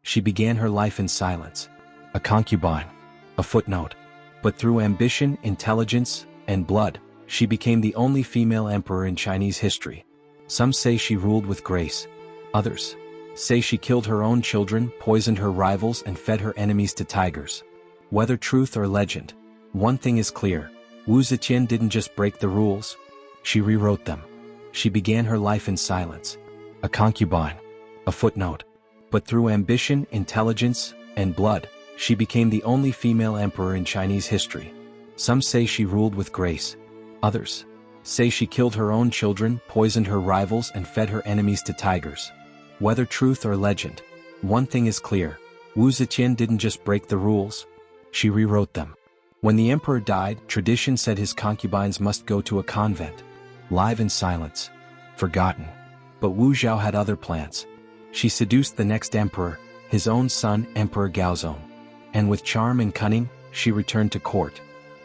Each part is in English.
She began her life in silence, a concubine, a footnote. But through ambition, intelligence, and blood, she became the only female emperor in Chinese history. Some say she ruled with grace. Others say she killed her own children, poisoned her rivals, and fed her enemies to tigers. Whether truth or legend, one thing is clear: Wu Zetian didn't just break the rules, she rewrote them. She began her life in silence, a concubine, a footnote. But through ambition, intelligence, and blood, she became the only female emperor in Chinese history. Some say she ruled with grace. Others say she killed her own children, poisoned her rivals, and fed her enemies to tigers. Whether truth or legend, one thing is clear: Wu Zetian didn't just break the rules, she rewrote them. When the emperor died, tradition said his concubines must go to a convent, live in silence, forgotten. But Wu Zhao had other plans. She seduced the next emperor, his own son, Emperor Gaozong. And with charm and cunning, she returned to court.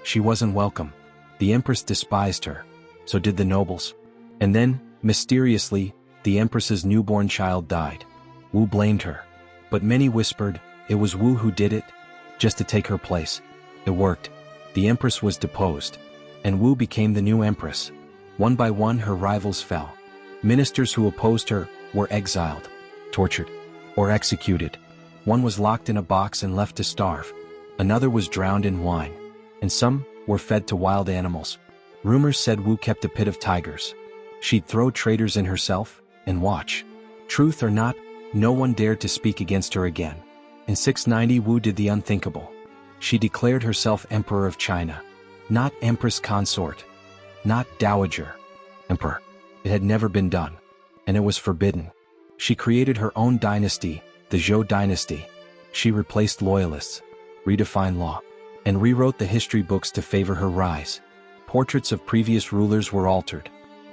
She wasn't welcome. The empress despised her. So did the nobles. And then, mysteriously, the empress's newborn child died. Wu blamed her. But many whispered it was Wu who did it, just to take her place. It worked. The empress was deposed. And Wu became the new empress. One by one, her rivals fell. Ministers who opposed her were exiled, tortured, or executed. One was locked in a box and left to starve. Another was drowned in wine. And some were fed to wild animals. Rumors said Wu kept a pit of tigers. She'd throw traitors in herself and watch. Truth or not, no one dared to speak against her again. In 690, Wu did the unthinkable. She declared herself Emperor of China. Not Empress consort. Not Dowager. Emperor. It had never been done. And it was forbidden. She created her own dynasty, the Zhou dynasty. She replaced loyalists, redefined law, and rewrote the history books to favor her rise. Portraits of previous rulers were altered.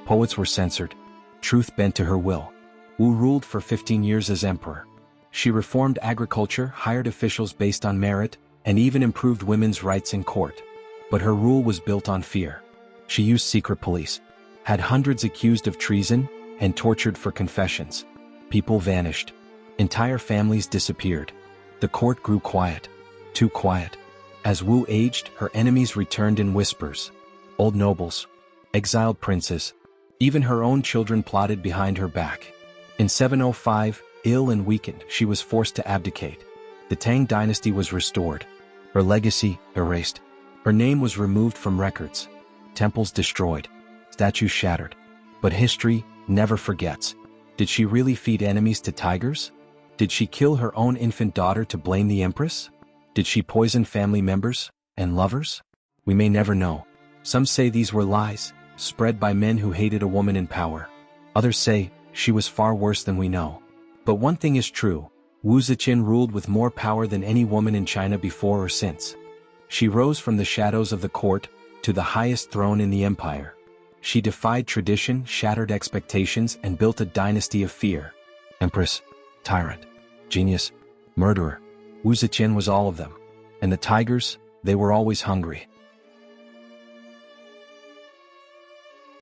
Poets were censored. Truth bent to her will. Wu ruled for 15 years as emperor. She reformed agriculture, hired officials based on merit, and even improved women's rights in court. But her rule was built on fear. She used secret police, had hundreds accused of treason, and tortured for confessions. People vanished. Entire families disappeared. The court grew quiet. Too quiet. As Wu aged, her enemies returned in whispers. Old nobles, exiled princes, even her own children plotted behind her back. In 705, ill and weakened, she was forced to abdicate. The Tang dynasty was restored. Her legacy erased. Her name was removed from records. Temples destroyed. Statues shattered. But history never forgets. Did she really feed enemies to tigers? Did she kill her own infant daughter to blame the empress? Did she poison family members and lovers? We may never know. Some say these were lies, spread by men who hated a woman in power. Others say she was far worse than we know. But one thing is true: Wu Zetian ruled with more power than any woman in China before or since. She rose from the shadows of the court to the highest throne in the empire. She defied tradition, shattered expectations, and built a dynasty of fear. Empress, tyrant, genius, murderer. Wu Zetian was all of them. And the tigers, they were always hungry.